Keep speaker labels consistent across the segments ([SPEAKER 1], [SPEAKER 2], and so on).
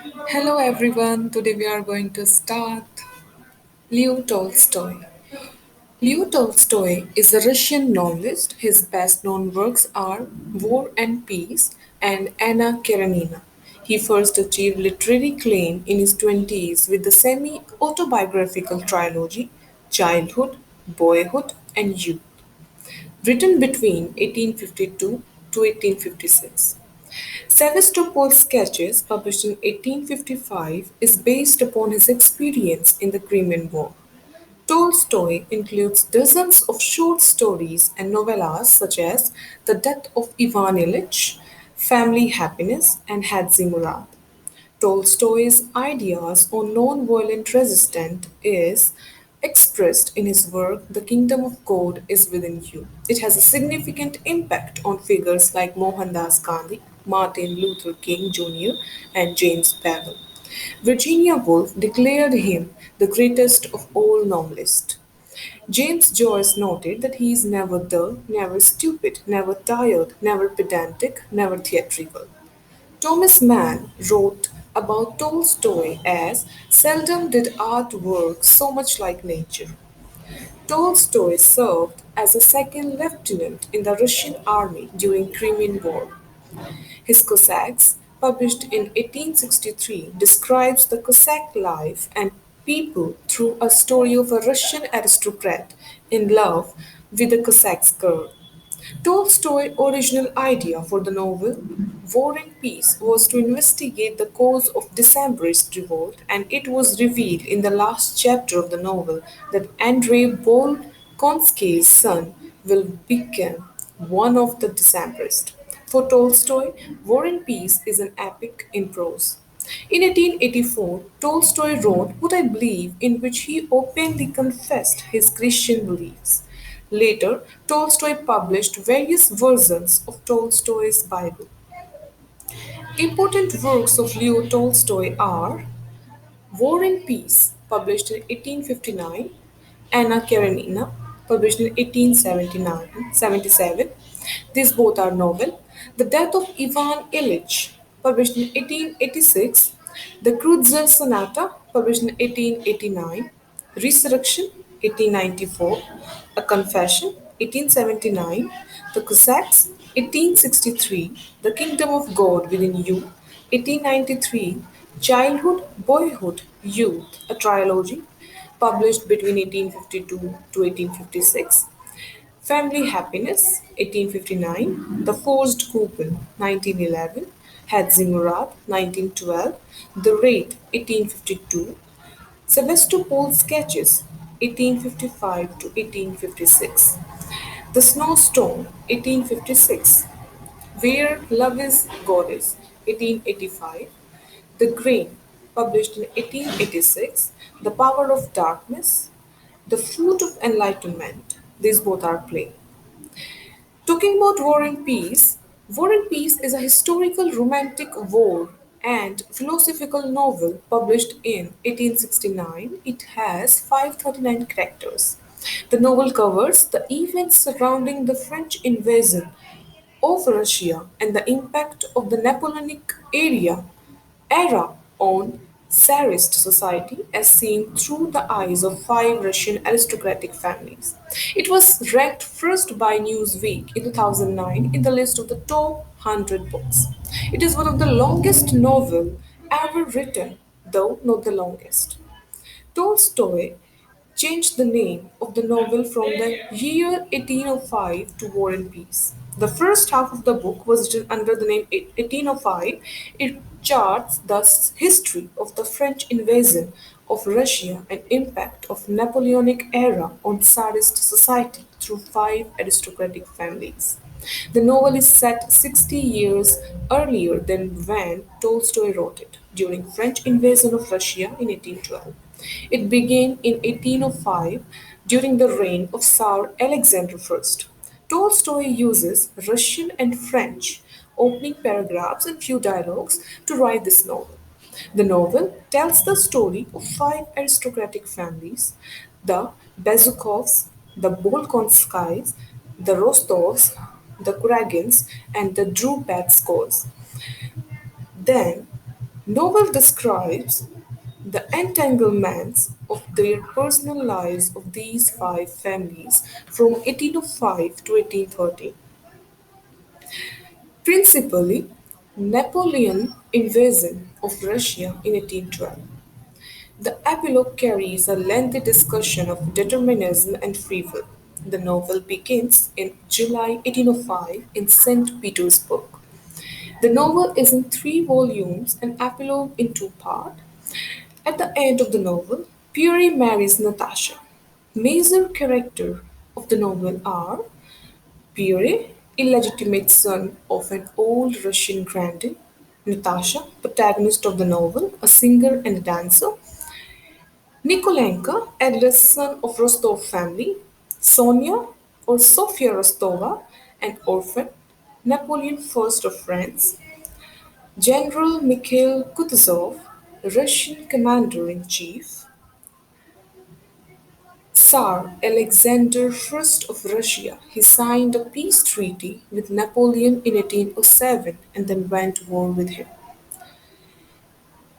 [SPEAKER 1] Hello everyone, today we are going to start Leo Tolstoy. Leo Tolstoy is a Russian novelist. His best known works are War and Peace and Anna Karenina. He first achieved literary acclaim in his 20s with the semi autobiographical trilogy Childhood, Boyhood, and Youth, written between 1852 to 1856. Sevastopol's Sketches, published in 1855, is based upon his experience in the Crimean War. Tolstoy includes dozens of short stories and novellas such as The Death of Ivan Ilyich, Family Happiness, and Hadzimurad. Tolstoy's ideas on non-violent resistance is expressed in his work The Kingdom of God is Within You. It has a significant impact on figures like Mohandas Gandhi, Martin Luther King Jr., and James Bevel. Virginia Woolf declared him the greatest of all novelists. James Joyce noted that he is never dull, never stupid, never tired, never pedantic, never theatrical. Thomas Mann wrote about Tolstoy as seldom did art work so much like nature. Tolstoy served as a second lieutenant in the Russian army during Crimean War. His Cossacks, published in 1863, describes the Cossack life and people through a story of a Russian aristocrat in love with a Cossack's girl. Tolstoy's original idea for the novel, War and Peace, was to investigate the cause of Decembrist revolt, and it was revealed in the last chapter of the novel that Andrei Bolkonsky's son will become one of the Decembrists. For Tolstoy, War and Peace is an epic in prose. In 1884, Tolstoy wrote What I Believe, in which he openly confessed his Christian beliefs. Later, Tolstoy published various versions of Tolstoy's Bible. Important works of Leo Tolstoy are War and Peace, published in 1859, Anna Karenina, published in 1877. These both are novel. The Death of Ivan Ilyich, published in 1886. The Kreutzer Sonata, published in 1889. Resurrection, 1894. A Confession, 1879. The Cossacks, 1863. The Kingdom of God Within You, 1893. Childhood, Boyhood, Youth, a trilogy, published between 1852 to 1856. Family Happiness, 1859. The Forged Coupon, 1911. Hadzimurad, 1912. The Raid, 1852. Sevastopol Sketches, 1855 to 1856. The Snowstorm, 1856. Where Love is Goddess, 1885. The Grain, published in 1886. The Power of Darkness. The Fruit of Enlightenment. These both are plain. Talking about War and Peace is a historical romantic war and philosophical novel published in 1869. It has 539 characters. The novel covers the events surrounding the French invasion of Russia and the impact of the Napoleonic era on Tsarist society as seen through the eyes of five Russian aristocratic families. It was ranked first by Newsweek in 2009 in the list of the top 100 books. It is one of the longest novels ever written, though not the longest. Tolstoy changed the name of the novel from the year 1805 to War and Peace. The first half of the book was written under the name 1805. It charts the history of the French invasion of Russia and impact of Napoleonic era on Tsarist society through five aristocratic families. The novel is set 60 years earlier than when Tolstoy wrote it, during French invasion of Russia in 1812. It began in 1805 during the reign of Tsar Alexander I. Tolstoy uses Russian and French opening paragraphs and few dialogues to write this novel. The novel tells the story of five aristocratic families: the Bezukovs, the Bolkonskys, the Rostovs, the Kuragins, and the Drupatskos. Then Novel describes the entanglements of their personal lives of these five families from 1805 to 1813. Principally, Napoleon invasion of Russia in 1812. The epilogue carries a lengthy discussion of determinism and free will. The novel begins in July 1805 in St. Petersburg. The novel is in three volumes and epilogue in two parts. At the end of the novel, Pierre marries Natasha. Major characters of the novel are Pierre, illegitimate son of an old Russian grandee; Natasha, protagonist of the novel, a singer and a dancer; Nikolenka, eldest son of Rostov family; Sonia or Sofia Rostova, an orphan; Napoleon I of France; General Mikhail Kutuzov, Russian commander-in-chief; Tsar Alexander I of Russia. He signed a peace treaty with Napoleon in 1807 and then went to war with him.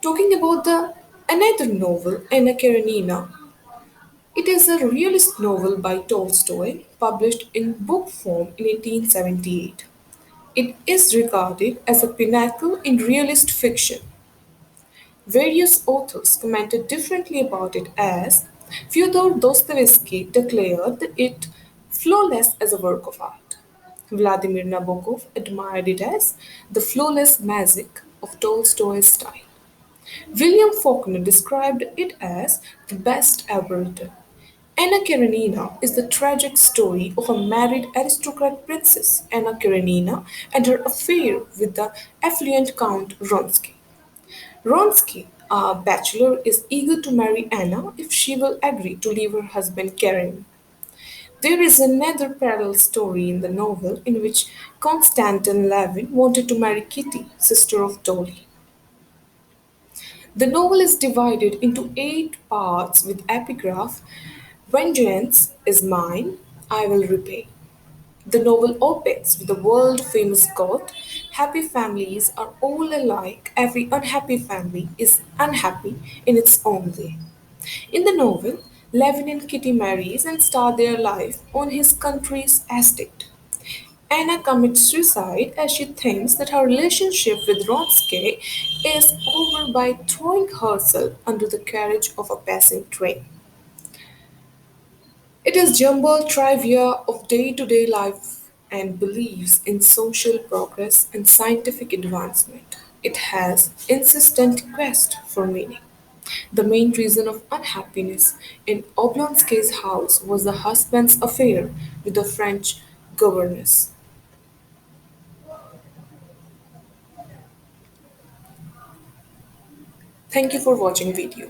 [SPEAKER 1] Talking about the another novel, Anna Karenina, it is a realist novel by Tolstoy, published in book form in 1878. It is regarded as a pinnacle in realist fiction. Various authors commented differently about it as Fyodor Dostoevsky declared it flawless as a work of art. Vladimir Nabokov admired it as the flawless magic of Tolstoy's style. William Faulkner described it as the best ever written. Anna Karenina is the tragic story of a married aristocrat princess, Anna Karenina, and her affair with the affluent Count Ronsky. Ronsky, a bachelor, is eager to marry Anna if she will agree to leave her husband Karen. There is another parallel story in the novel in which Konstantin Levin wanted to marry Kitty, sister of Dolly. The novel is divided into 8 parts with epigraph: Vengeance is mine, I will repay. The novel opens with the world famous quote: Happy families are all alike, every unhappy family is unhappy in its own way. In the novel, Levin and Kitty marries and start their life on his country's estate. Anna commits suicide as she thinks that her relationship with Ronsky is over by throwing herself under the carriage of a passing train. It is jumbled trivia of day to day life and believes in social progress and scientific advancement. It has insistent quest for meaning. The main reason of unhappiness in Oblonsky's house was the husband's affair with the French governess. Thank you for watching video.